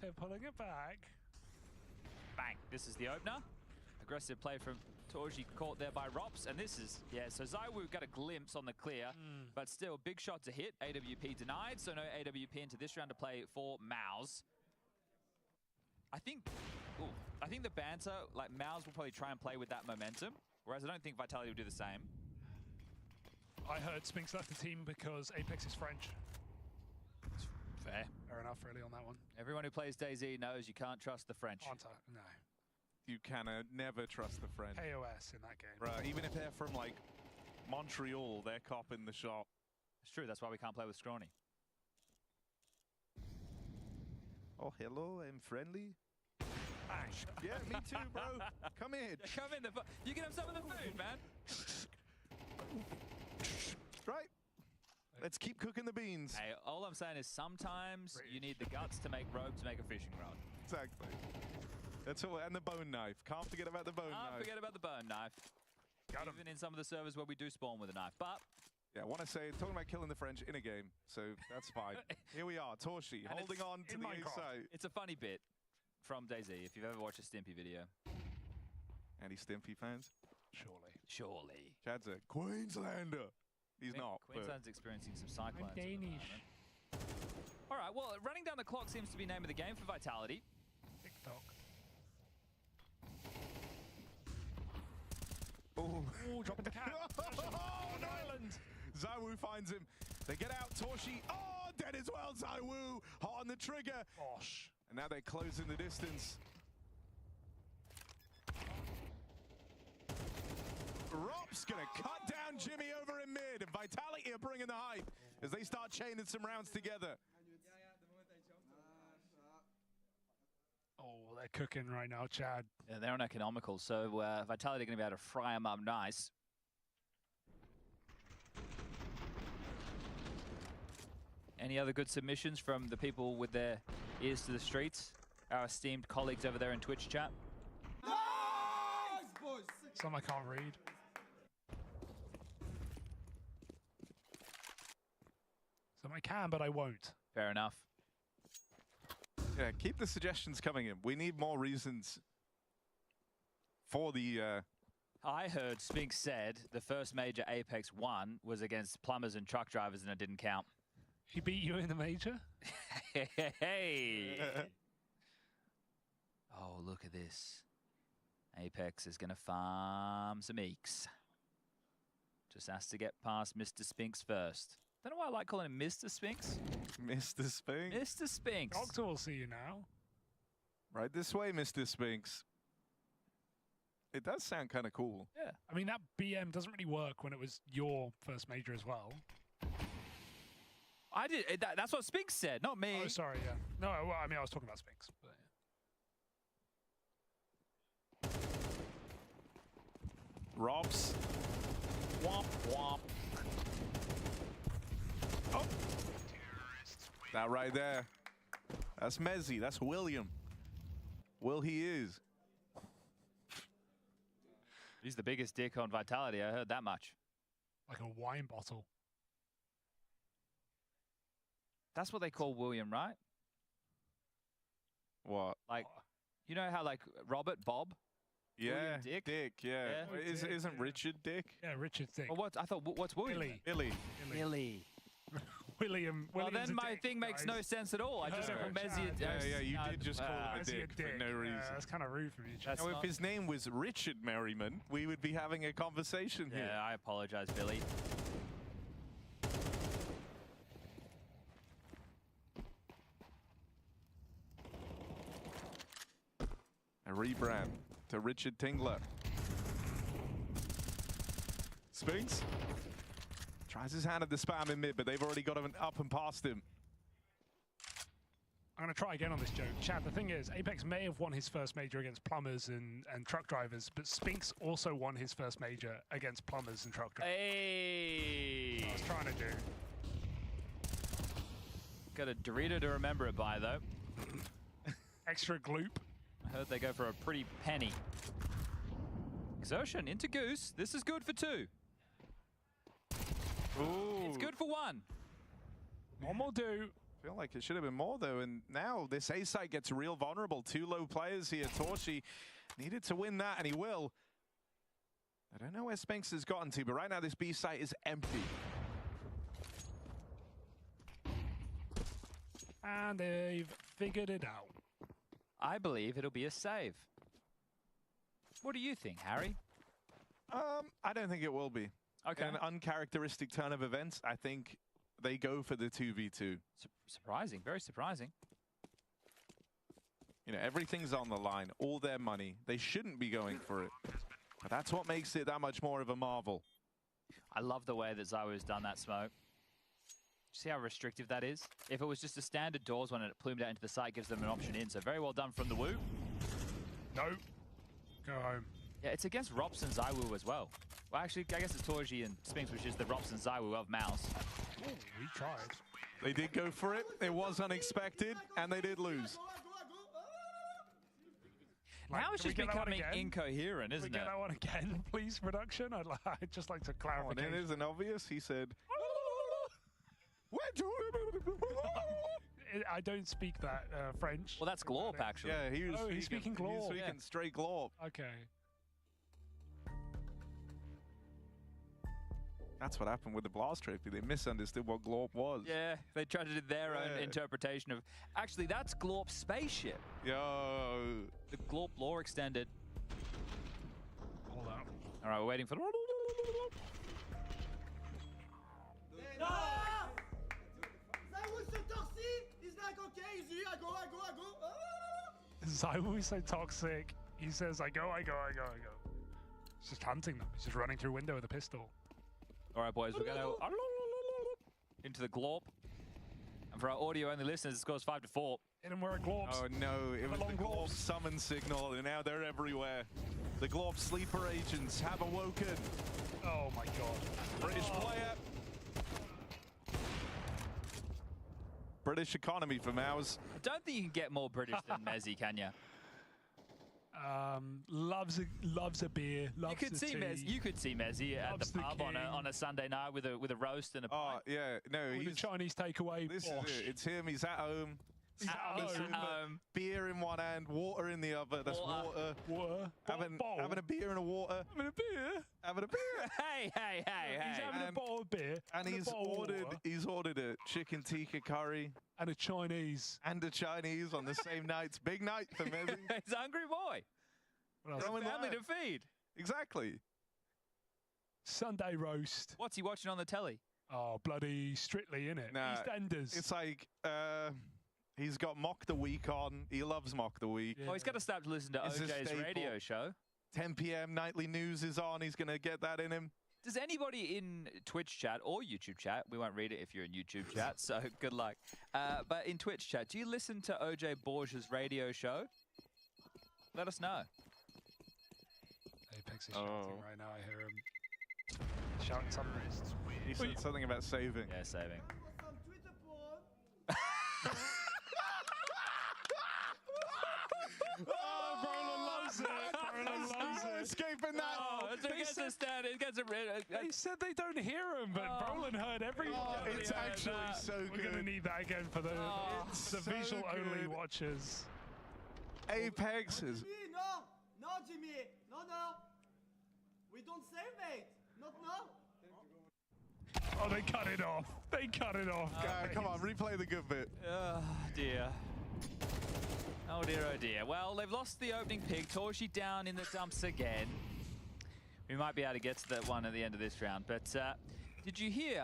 they're pulling it back. Bang. This is the opener. Aggressive play from Torji, caught there by Rops. And this is, yeah, so ZywOo got a glimpse on the clear, but still, big shot to hit. AWP denied, so no AWP into this round to play for Mouse. I think the banter, like Mouse will probably try and play with that momentum, whereas I don't think Vitality will do the same. I heard Spinks left the team because Apex is French. Fair. Fair enough, really, on that one. Everyone who plays DayZ knows you can't trust the French. No. You can never trust the French. KOS in that game. Right, even if they're from, like, Montreal, they're copping the shot. It's true, that's why we can't play with Scrawny. Oh, hello, I'm friendly. Bang. Yeah, me too, bro. Come in. Yeah, come in. You can have some of the food, man. Right. Let's keep cooking the beans. Hey, all I'm saying is sometimes you need the guts to make rope to make a fishing rod. Exactly. That's all. And the bone knife. Can't forget about the bone knife. Can't forget about the bone knife. Even in some of the servers where we do spawn with a knife. But yeah, I want to say, talking about killing the French in a game, so that's fine. Here we are, Torshi, holding on to the A side. It's a funny bit from DayZ, if you've ever watched a Stimpy video. Any Stimpy fans? Surely. Surely. Chad's a Queenslander. He's not. Queensland's experiencing some cyclones. I'm Danish. All right, well, running down the clock seems to be name of the game for Vitality. TikTok. Oh, dropping the cat. Oh, no. Island. ZywOo finds him. They get out. Torshi. Oh, dead as well. ZywOo hot on the trigger. Gosh. And now they're closing the distance. Rop's gonna cut down Jimmy over in mid, and Vitality are bringing the hype as they start chaining some rounds together. Oh, they're cooking right now, Chad. Yeah, they're uneconomical, so Vitality are going to be able to fry them up nice. Any other good submissions from the people with their ears to the streets? Our esteemed colleagues over there in Twitch chat? Nice! Some I can't read. Some I can, but I won't. Fair enough. Yeah, keep the suggestions coming in. We need more reasons for the... I heard Spinks said the first major Apex won was against plumbers and truck drivers and it didn't count. He beat you in the major? Hey! Oh, look at this. Apex is going to farm some eeks. Just has to get past Mr. Spinks first. Don't know why I like calling him Mr. Spinks. Mr. Spinks? Mr. Spinks. Doctor will see you now. Right this way, Mr. Spinks. It does sound kind of cool. Yeah. I mean, that BM doesn't really work when it was your first major as well. I did. That's what Spinks said, not me. Oh, sorry, yeah. No, well, I mean, I was talking about Spinks. But, yeah. Robs. Womp, womp. Oh! That right there. That's Mezzy. That's William. Will he is. He's the biggest dick on Vitality. I heard that much. Like a wine bottle. That's what they call William, right? What? Like, you know how like Robert, Bob? Yeah, William Dick? yeah. Yeah. Isn't Richard Dick? Yeah, Richard Dick. Well, what? I thought, what's William? Billy. Billy. William. Well, William's then a my dick, thing makes guys. no sense at all. I just heard call it, Mezzy. Chad. Yeah, you did just call him a Is he dick for no reason. Yeah, that's kind of rude from you, Chad. Now, if his name was Richard Merriman, we would be having a conversation here. Yeah, I apologize, Billy. A rebrand to Richard Tingler. Spinks tries his hand at the spam in mid, but they've already got him up and past him. I'm going to try again on this joke. Chad, the thing is, Apex may have won his first major against plumbers and truck drivers, but Spinks also won his first major against plumbers and truck drivers. Hey! I was trying to do. Got a Dorito to remember it by, though. Extra gloop. I heard they go for a pretty penny. Exertion into Goose. This is good for 2. Ooh. It's good for 1. One will do. feel like it should have been more, though. And now this A site gets real vulnerable. 2 low players here. Torshi needed to win that, and he will. I don't know where Spinks has gotten to, but right now this B site is empty. And they've figured it out. I believe it'll be a save. What do you think, Harry? I don't think it will be. Okay. In an uncharacteristic turn of events, I think they go for the 2v2. Surprising, very surprising. You know, everything's on the line, all their money. They shouldn't be going for it. But that's what makes it that much more of a marvel. I love the way that ZywOo's done that smoke. See how restrictive that is? If it was just a standard doors one and it plumed out into the site, gives them an option in. So very well done from the Woo. No. Go home. Yeah, it's against Rops and ZywOo as well. Well, actually, I guess it's Torji and Spinks, which is the Rops and ZywOo of Mouse. Oh, we tried. They did go for it. It was unexpected, and they did lose. Like, Now it's just becoming incoherent, isn't Can we get it? that one again, please, production? I'd just like to clarify. And it isn't obvious. He said, I don't speak that French. Well, that's Glorp, actually. yeah, he was he's speaking He's Glorp. speaking Yeah. straight Glorp. Okay. That's what happened with the Blast Trophy. They misunderstood what Glorp was. Yeah, they tried to do their own Yeah. interpretation of... Actually, that's Glorp's spaceship. Yo. The Glorp lore extended. Hold up. All right, we're waiting for... ZywOo's so toxic. He says, I go. He's just hunting them. He's just running through a window with a pistol. All right, boys, we're going to... into the Glorp. And for our audio-only listeners, it scores 5-4. Hit him where it glorps. Oh no, it was long the Glorp glorps. summon signal, and now they're everywhere. The Glorp sleeper agents have awoken. Oh my god. British player. British economy for Mouse. I don't think you can get more British than Mezzy, can you? Loves a beer. Loves You could see tea. You could see Mezzy at Loves the the pub on a Sunday night with a roast and a Oh pint. yeah, no, With a he's Chinese takeaway. this Bosh. is it. It's him. He's at home. He's at home. Beer in one hand, water in the other. That's water. Water. Having a beer and a water. Having a beer. Having a beer. Hey! He's having a And- bottle of beer. And a he's bottle of ordered. water, He's ordered a chicken tikka curry and a Chinese. and a Chinese on the same night. It's big night for Mezzy. It's a hungry boy. What else? Throwing Family live. to feed. Exactly. Sunday roast. What's he watching on the telly? Oh, bloody Strictly, innit? Nah, EastEnders. It's like he's got Mock the Week on. He loves Mock the Week. Yeah. Well, he's got to start to listen to It's a OJ's staple. radio show. 10 p.m. nightly news is on. He's gonna get that in him. Does anybody in Twitch chat or YouTube chat, we won't read it if you're in YouTube chat, so good luck. But in Twitch chat, do you listen to OJ Borges' radio show? Let us know. Apex is Oh. shouting right now. I hear him shouting something. He said something about saving. Yeah, saving. Oh, Brolin loves it. Brolin loves No it. escaping that. Oh, it gets a stand. It gets a They said they don't hear him, but Oh. Brolin heard everyone. Oh, it's Yeah, actually that- so We're good. gonna need that again for the It's so visual-only good. watchers. Apex is. No, Jimmy, no. We don't save, mate. Not now. Oh, they cut it off. They cut it off. guys. Come on, replay the good bit. Oh, dear. Oh, dear, oh, dear. Well, they've lost the opening pick. Torshi down in the dumps again. We might be able to get to that one at the end of this round. But did you hear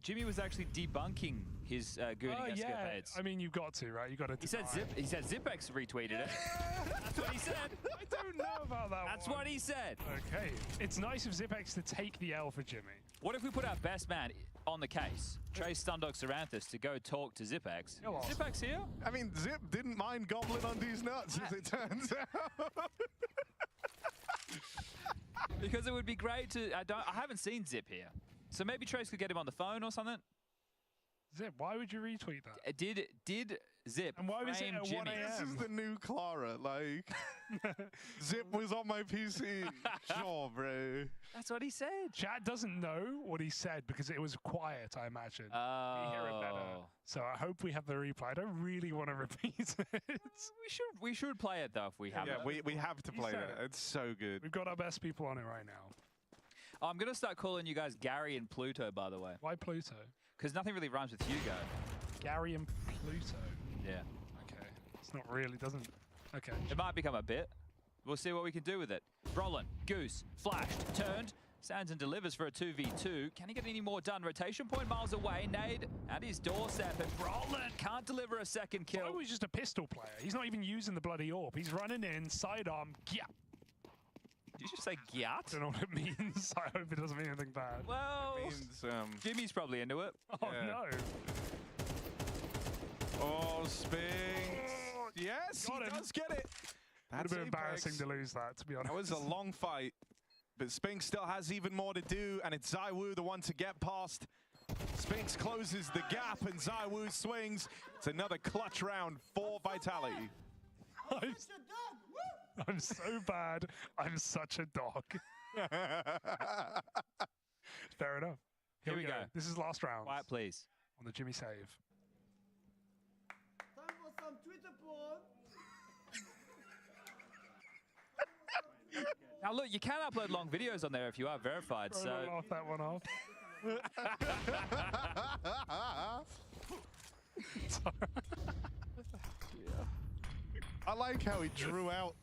Jimmy was actually debunking his gooning Oh, yeah. escapades? I mean, you've got to, right? You've got to. He said Zipex retweeted it. That's what he said. I don't know about that That's one. what he said. Okay. It's nice of Zipex to take the L for Jimmy. What if we put our best man on the case, Trace Stundog Saranthus, to go talk to Zipex? Go on. Zipex here? I mean, Zip didn't mind Goblin on these nuts, as it turns out. Because it would be great to... I haven't seen Zip here. So maybe Trace could get him on the phone or something? Zip, why would you retweet that? Did Zip And why was it frame at 1 Jimmy? This is the new Clara. Like, Zip was on my PC. Sure, bro. That's what he said. Chat doesn't know what he said because it was quiet, I imagine. We hear it better. Oh. So I hope we have the replay. I don't really want to repeat it. We should play it though if we have Yeah, it. we have to You play said it. it. It's so good. We've got our best people on it right now. I'm gonna start calling you guys Gary and Pluto, by the way, Why Pluto? because nothing really rhymes with Hugo. Gary and Pluto. Yeah. Okay. It's not really, doesn't... Okay. It might become a bit. We'll see what we can do with it. Brolin, Goose, flashed, turned. Stands and delivers for a 2v2. Can he get any more done? Rotation point miles away. Nade at his doorstep. And Brolin can't deliver a second kill. Oh, he's just a pistol player. He's not even using the bloody AWP. He's running in, sidearm, yeah. Did you just say gyat? Don't know what it means. I hope it doesn't mean anything bad. Well, Means, Jimmy's probably into it. Oh, yeah. no. oh, Spinks. Yes, Got he him. does get it. Would have been Apex. embarrassing to lose that, to be honest. That was a long fight, but Spinks still has even more to do, and it's ZywOo the one to get past. Spinks closes the gap, and ZywOo swings. It's another clutch round for Vitality. I'm, It's your dog. Woo! I'm so bad. I'm such a dog. Fair enough. Here we go. This is last round Quiet, please. on the Jimmy save. Time for some Twitter porn. Now look, you can upload long videos on there if you are verified. Try So not laugh that one off. I like how he drew out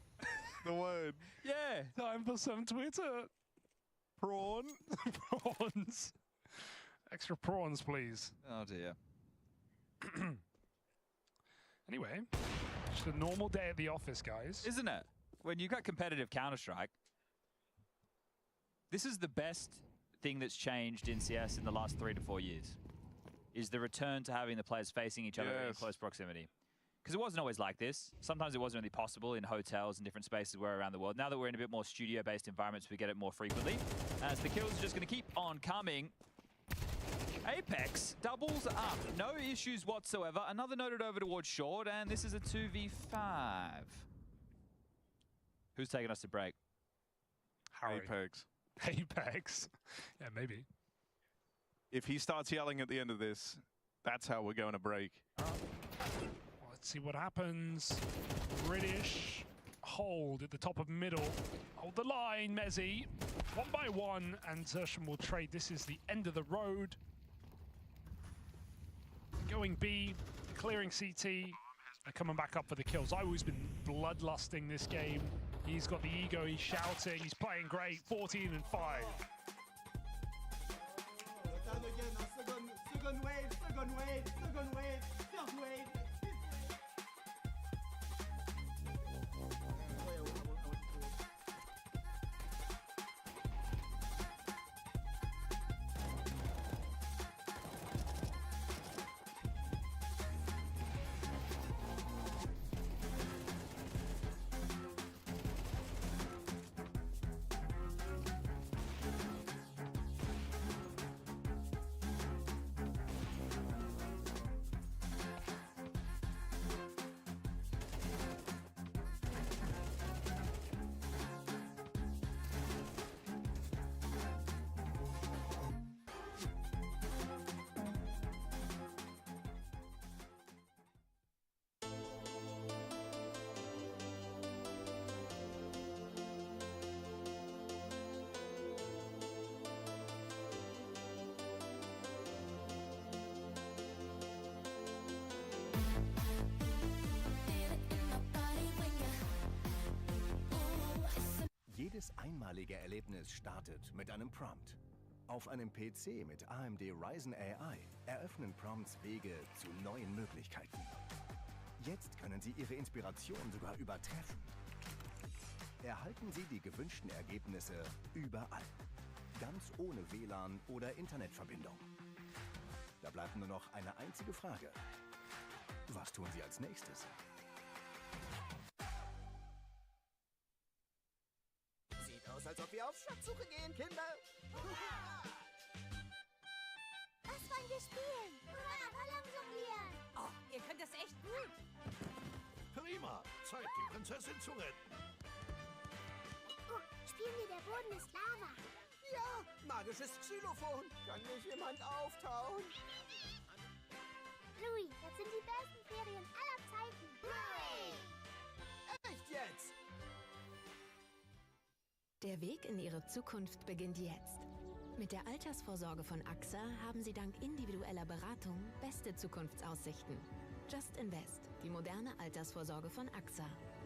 the word yeah, Time for some Twitter. prawn. Prawns. Extra prawns, please. oh dear. Anyway, just a normal day at the office, guys. Isn't it? When you got competitive Counter-Strike, this is the best thing that's changed in CS in the last 3 to 4 years, is the return to having the players facing each other in Yes. close proximity. Because it wasn't always like this. Sometimes it wasn't really possible in hotels and different spaces where around the world. Now that we're in a bit more studio-based environments, we get it more frequently. As the kills are just going to keep on coming. Apex doubles up. No issues whatsoever. Another noted over towards short, and this is a 2v5. Who's taking us to break? Harry. Apex. Apex. Yeah, maybe. If he starts yelling at the end of this, that's how we're going to break. Let's see what happens. British hold at the top of middle. Hold the line, Mezzi. 1 by 1, and Zersham will trade. This is the end of the road. Going B, clearing CT, and coming back up for the kills. ZywOo's been bloodlusting this game. He's got the ego, he's shouting, he's playing great. 14 and 5. Time again. Second wave. Second wave. Second wave. Third wave. Jedes einmalige Erlebnis startet mit einem Prompt. Auf einem PC mit AMD Ryzen AI eröffnen Prompts Wege zu neuen Möglichkeiten. Jetzt können Sie Ihre Inspiration sogar übertreffen. Erhalten Sie die gewünschten Ergebnisse überall. Ganz ohne WLAN oder Internetverbindung. Da bleibt nur noch eine einzige Frage. Was tun Sie als nächstes? Sieht aus, als ob wir auf Schatzsuche gehen, Kinder. Was wollen wir spielen? Prima. Zeit, die Prinzessin zu retten. Oh, spielen wir, der Boden ist Lava. Ja, magisches Xylophon. Kann nicht jemand auftauchen? Louis, das sind die besten Ferien aller Zeiten. Echt jetzt? Der Weg in Ihre Zukunft beginnt jetzt. Mit der Altersvorsorge von AXA haben Sie dank individueller Beratung beste Zukunftsaussichten. Just Invest, die moderne Altersvorsorge von AXA.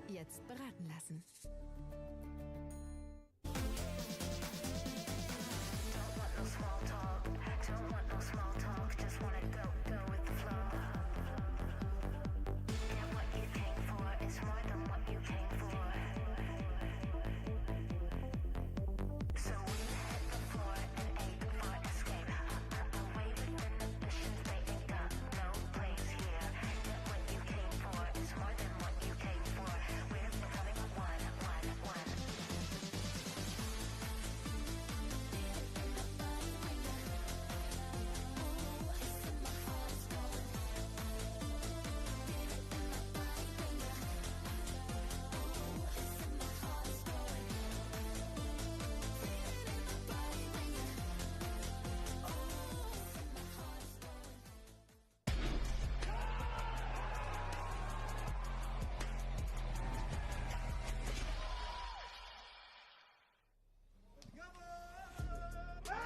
Jetzt beraten lassen.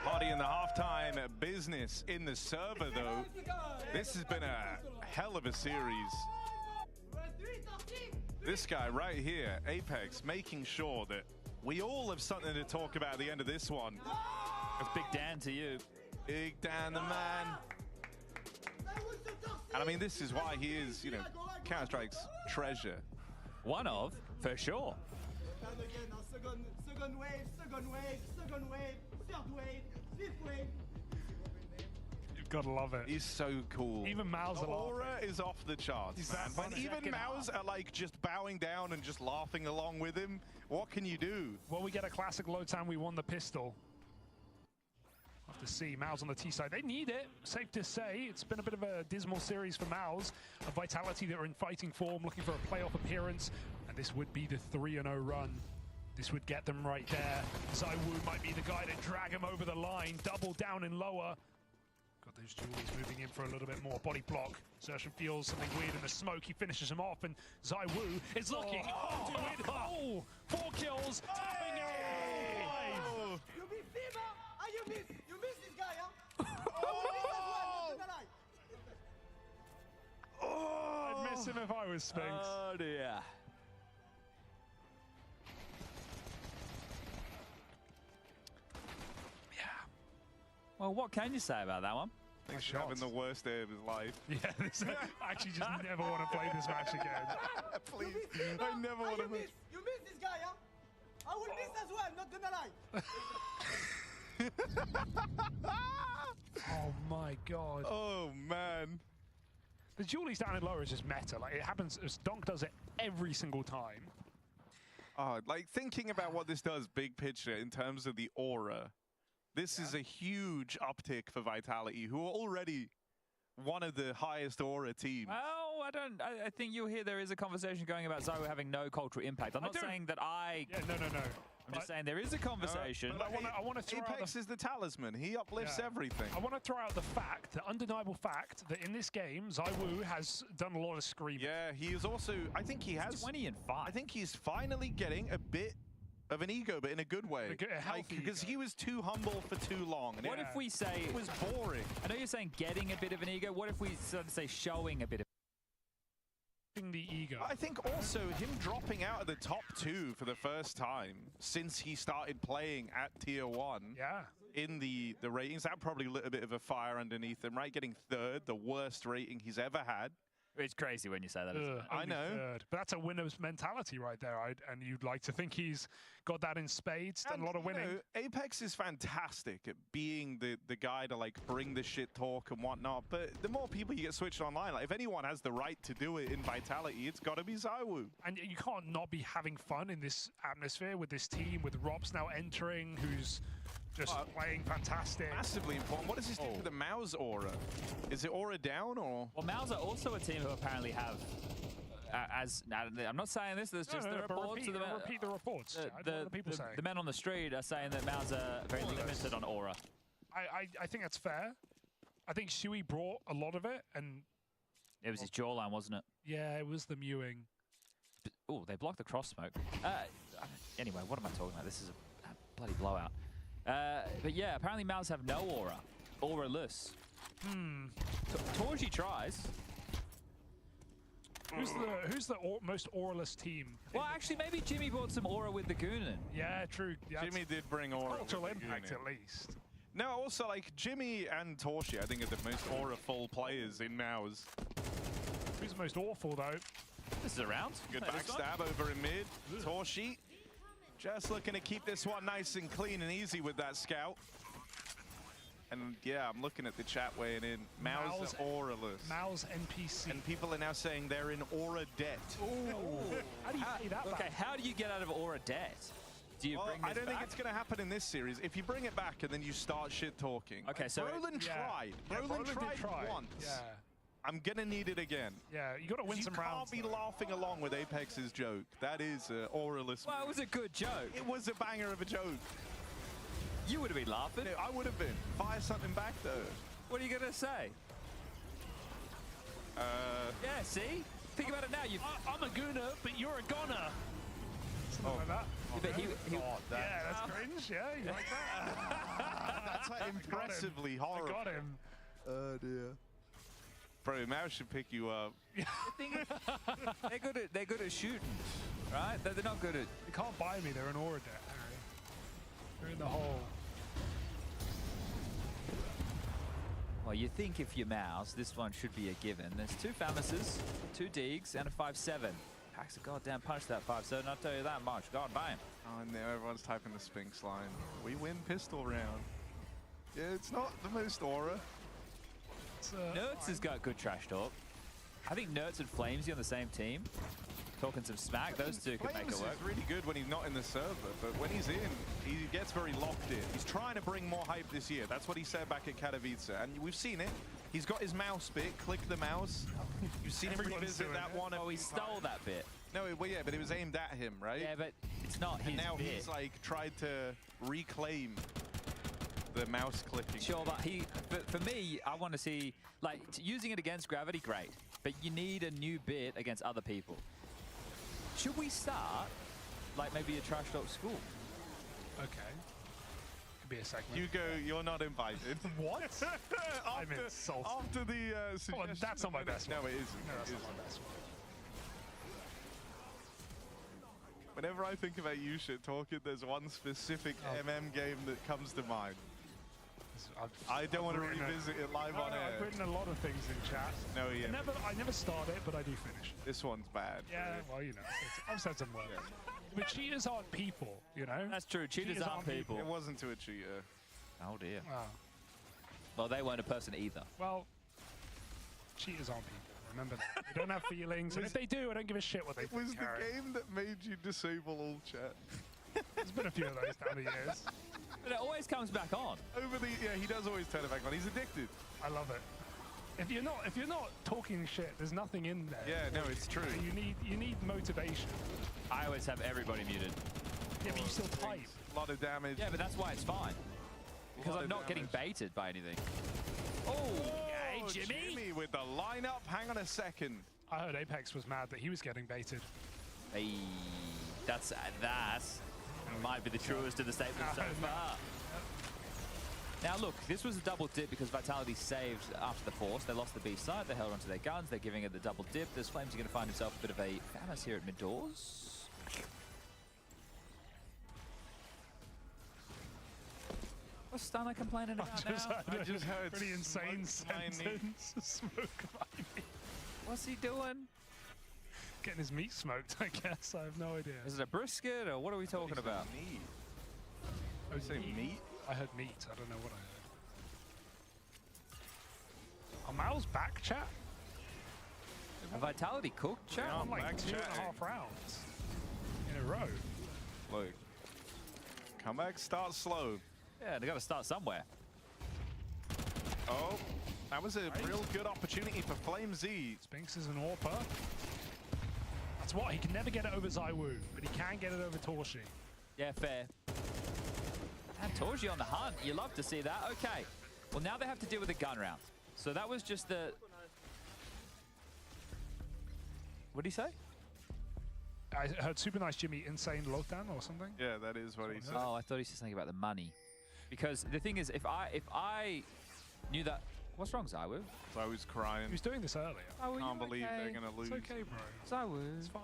Party in the halftime business in the server, though. This has been a hell of a series. This guy right here, Apex, making sure that we all have something to talk about at the end of this one. It's Big Dan to you. Big Dan, the man. And I mean, this is why he is, you know, Counter-Strike's treasure. One of, for sure. And again, second wave, third wave, fifth wave. You've got to love it. He's so cool. Even Mao's the a laugh. aura is off the charts, He's man. that When funny. even Mao's are like just bowing down and just laughing along with him, what can you do? Well, we get a classic low time. We won the pistol. Have to see. Mao's on the T side. They need it. Safe to say. It's been a bit of a dismal series for Mao's. A Vitality that are in fighting form, looking for a playoff appearance. And this would be the 3-0 run. This would get them right there. ZywOo might be the guy to drag him over the line. Double down and lower. Got those Julies moving in for a little bit more. Body block. Xerxes feels something weird in the smoke. He finishes him off, and ZywOo is looking to it. Oh, 4 kills. Tapping out. 5. You miss him, huh? You miss this guy, huh? Oh! I'd miss him if I was Sphinx. Oh dear. Well, what can you say about that one? He's shots. having the worst day of his life. Yeah, I actually just never want to play this match again. Please, I never want to miss. You miss this guy, huh? I will miss as well, not gonna lie. Oh my god. Oh man. The Julie's down and lower is just meta. Like, it happens, Donk does it every single time. Oh, like thinking about what this does big picture in terms of the aura. This is a huge uptick for Vitality, who are already one of the highest aura teams. Well, I think you'll hear there is a conversation going about ZywOo having no cultural impact. I'm not saying that I... Yeah, no. I'm just saying there is a conversation. But I want to throw Apex out is the talisman. He uplifts Yeah. everything. I want to throw out the fact, the undeniable fact, that in this game, ZywOo has done a lot of screaming. Yeah, he is also... I think he has... 20 and 5. I think he's finally getting a bit of an ego, but in a good way. A healthy Because ego. he was too humble for too long. And What if we say... it was boring. I know you're saying getting a bit of an ego. What if we sort of say showing a bit of... The ego. I think also him dropping out of the top 2 for the first time since he started playing at tier 1 Yeah. in the ratings, that probably lit a bit of a fire underneath him, right? Getting 3rd, the worst rating he's ever had. It's crazy when you say that, isn't it? I Only know. 3rd. But that's a winner's mentality right there. And you'd like to think he's got that in spades, done a lot of winning. You know, Apex is fantastic at being the guy to like bring the shit talk and whatnot, but the more people you get switched online, like if anyone has the right to do it in Vitality, it's got to be ZywOo. And you can't not be having fun in this atmosphere with this team, with Robs now entering, who's just playing fantastic. Massively important. What does this do for the Mao's aura? Is it aura down or? Well, Mao's are also a team who apparently have I'm not saying this. There's just the reports. Repeat the reports. What are the people saying? The men on the street are saying that Mao's very limited on aura. I think that's fair. I think Shui brought a lot of it, and it was his jawline, wasn't it? Yeah, it was the mewing. Oh, they blocked the cross smoke. Anyway, what am I talking about? This is a bloody blowout. But yeah, apparently Mao's have no aura. Aura-less. Torji tries. Who's the most auraless team? Well, actually, maybe Jimmy brought some aura with the Goonin. Yeah, true. Yeah, Jimmy did bring aura. Cultural impact, at least. No, also, like, Jimmy and Torshi, I think, are the most aura-full players in Mao's. Who's the most awful, though? This is a round. Good backstab over in mid. Torshi just looking to keep this one nice and clean and easy with that scout. And yeah, I'm looking at the chat weighing in. Mao's auraless. Mao's NPC. And people are now saying they're in aura debt. How do you say that? Okay, how do you get out of aura debt? Do you bring this I don't think back? it's going to happen in this series. If you bring it back and then you start shit talking. Okay, so Brolin tried. Brolin tried once. Yeah. I'm gonna need it again. Yeah, you gotta win some rounds. You can't be laughing along with Apex's joke. That is auraless. Well, it was a good joke. It was a banger of a joke. You would have been laughing. I would have been. Fire something back though. What are you gonna say? Yeah, see? Think about it now. I'm a gooner, but you're a goner. Something like that. Yeah, that's cringe. Yeah, you like that? That's like impressively horrible. I got him. Oh dear. Bro, Mao should pick you up. They're good at shooting, right? They're not good at. They can't buy me. They're an aura debt, Harry. They're in the hole. Well, you think if you're Mouse, this one should be a given. There's 2 Famouses, 2 Deegs, and a 5-7. Packs a goddamn punch that 5-7, I'll tell you that much. God damn. Oh, and now everyone's typing the Sphinx line. We win pistol round. Yeah, it's not the most aura. Nerds has got good trash talk. I think Nerds and Flamesy on the same team. Talking some smack, those two can make it work. He's really good when he's not in the server, but when he's in, he gets very locked in. He's trying to bring more hype this year. That's what he said back at Katowice, and we've seen it. He's got his mouse bit, click the mouse. You've seen him revisit that one. Oh, he stole that bit. No, well, yeah, but it was aimed at him, right? Yeah, but it's not his and now bit. He's like tried to reclaim the mouse clicking. Sure, but for me, I want to see, like, using it against Gravity, great. But you need a new bit against other people. Should we start, like, maybe a trash talk school? Okay. Could be a segment. Hugo, you're not invited. What? I'm insulted. After the suggestion. Oh, that's not my best one. No, it isn't. No, that's not my best one. Whenever I think about you shit talking, there's one specific MM game that comes to mind. I don't want to revisit it live on air. I've written a lot of things in chat. No, yeah. I never start it, but I do finish. This one's bad. Yeah, well, you know, I've said some words. But cheaters aren't people, you know? That's true. Cheaters aren't people. It wasn't to a cheater. Oh, dear. Wow. Well, they weren't a person either. Well, cheaters aren't people. Remember that. They don't have feelings. And if they do, I don't give a shit what they think. It was the game that made you disable all chat. There's been a few of those down the years. But it always comes back on. Yeah, he does always turn it back on. He's addicted. I love it. If you're not talking shit, there's nothing in there. Yeah, no, it's true. You need motivation. I always have everybody muted. Yeah, but you still type. A lot of damage. Yeah, but that's why it's fine. Because I'm not getting baited by anything. Oh, hey, Jimmy with the lineup. Hang on a second. I heard Apex was mad that he was getting baited. Hey, that might be the truest of the statements so far. Now look, this was a double dip because Vitality saved after the force. They lost the B side, they held onto their guns, they're giving it the double dip. This Flames are going to find himself a bit of a famous here at mid doors. What's Stunner complaining about I just heard pretty insane sentence. Smoke behind me. What's he doing? Getting his meat smoked, I guess. I have no idea. Is it a brisket or what are we talking about? Meat. Oh, you say meat? I heard meat. I don't know what I heard. Are Mal's back, chat? A Vitality cooked, chat? I'm like 2.5 rounds in a row. Look. Comeback starts slow. Yeah, they got to start somewhere. Oh, that was a real good opportunity for Flame Z. Spinks is an AWPer. Guess what? He can never get it over ZywOo, but he can get it over Torshi. Yeah, fair. And Torji on the hunt. You love to see that. Okay. Well, now they have to deal with the gun round. So that was just the... What did he say? I heard super nice Jimmy insane lockdown or something. Yeah, that is what he said. Oh, I thought he said something about the money. Because the thing is, if I knew that... What's wrong, ZywOo? I was crying. He was doing this earlier. Oh, Can't believe they're going to lose. It's okay, bro. ZywOo. It's fine.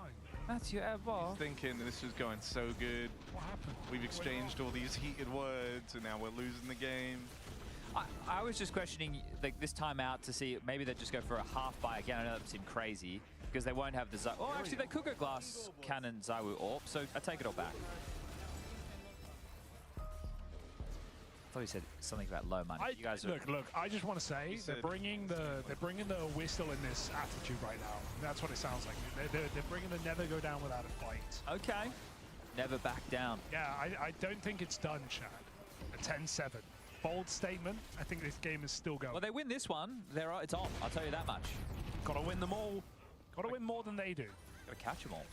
That's your ball. Thinking this was going so good. What happened? We've exchanged all these heated words, and now we're losing the game. I was just questioning like this timeout to see maybe they'd just go for a half buy again. I know that would seem crazy because they won't have the Oh, actually, they could go glass cannon ZywOo AWP, so I take it all back. I thought he said something about low money. You guys look. I just want to say they're bringing the we're still in this attitude right now. That's what it sounds like. They're bringing the never go down without a fight. Okay, never back down. Yeah, I don't think it's done, Chad. A 10-7. Bold statement. I think this game is still going. Well, they win this one. It's on. I'll tell you that much. Gotta win them all. Gotta win more than they do. Gotta catch them all.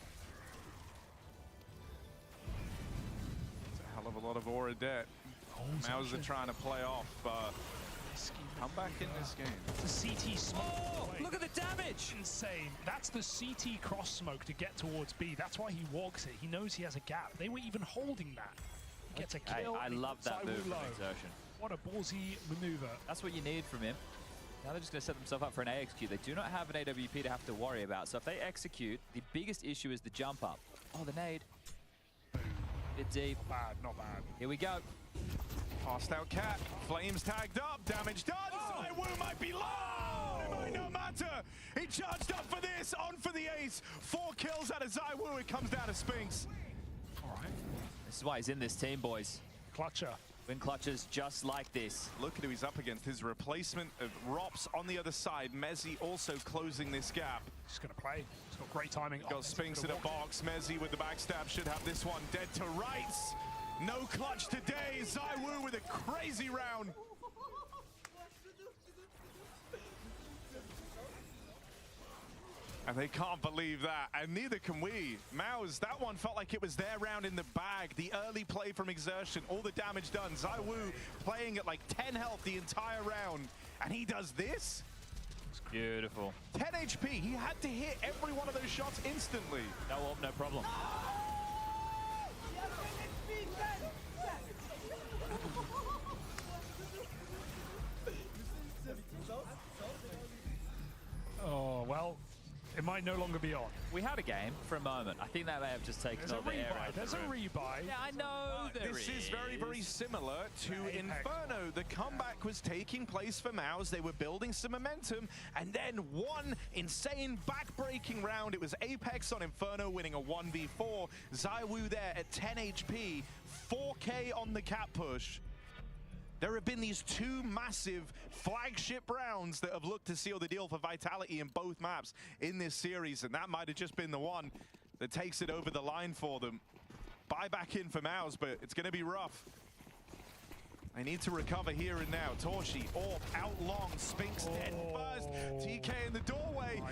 It's a hell of a lot of aura debt. Mouse are trying to play off, but come back in this game. It's a CT smoke. Oh, look at the damage! Insane. That's the CT cross smoke to get towards B. That's why he walks it. He knows he has a gap. They were even holding that. He gets a kill. I love that move from Exertion. What a ballsy maneuver. That's what you need from him. Now they're just going to set themselves up for an A execute. They do not have an AWP to have to worry about. So if they execute, the biggest issue is the jump up. Oh, the nade. Bit deep. Not bad. Here we go. Passed out Cat. Flames tagged up. Damage done. ZywOo might be low. It might not matter. He charged up for this. On for the ace. 4 kills out of ZywOo. It comes down to Spinks. All right. This is why he's in this team, boys. Clutcher. Win clutches just like this. Look at who he's up against. His replacement of Rops on the other side. Mezzi also closing this gap. Just going to play. He's got great timing. Got Spinks in a box. Mezzi with the backstab should have this one dead to rights. No clutch today. ZywOo with a crazy round. And they can't believe that, and neither can we. Mouse, that one felt like it was their round in the bag. The early play from Exertion, all the damage done. ZywOo playing at like 10 health the entire round, and he does this? It's beautiful. 10 HP, he had to hit every one of those shots instantly. No AWP, no problem. Oh, well. It might no longer be on. We had a game for a moment. I think that may have just taken all the air out. There's a rebuy. Yeah, I know there This is very, very similar to Inferno. The comeback was taking place for Mouse. They were building some momentum, and then one insane back-breaking round. It was Apex on Inferno winning a 1v4. ZywOo there at 10 HP, 4K on the cap push. There have been these 2 massive flagship rounds that have looked to seal the deal for Vitality in both maps in this series, and that might have just been the one that takes it over the line for them. Buy back in for Mouse, but it's going to be rough. They need to recover here and now. Torshi, out long, Spinks dead first, TK in the doorway.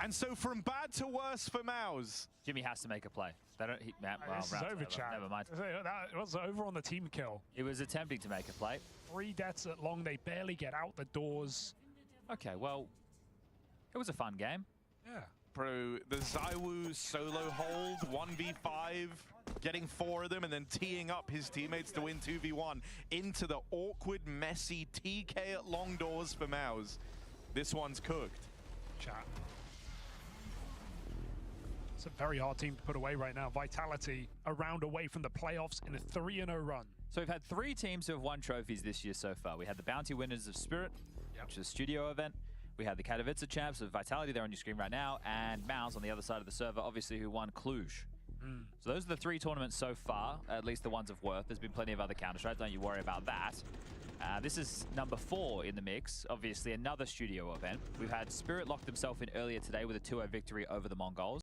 And so from bad to worse for Mouse. Jimmy has to make a play. They don't. This is over, Chad. Never mind. That was over on the team kill. He was attempting to make a play. 3 deaths at long. They barely get out the doors. Okay, well, it was a fun game. Yeah. Bro, the ZywOo solo hold, 1v5, getting 4 of them, and then teeing up his teammates to win 2v1 into the awkward, messy TK at long doors for Mouse. This one's cooked. Chat. It's a very hard team to put away right now. Vitality a round away from the playoffs in a 3-0 run. So we've had 3 teams who have won trophies this year so far. We had the Bounty winners of Spirit, which is a studio event. We had the Katowice champs of Vitality, they're on your screen right now, and Mouse on the other side of the server, obviously, who won Cluj. So those are the 3 tournaments so far, at least the ones of worth. There's been plenty of other Counter-Strikes, don't you worry about that. This is number 4 in the mix, obviously another studio event. We've had Spirit lock themselves in earlier today with a 2-0 victory over the Mongols.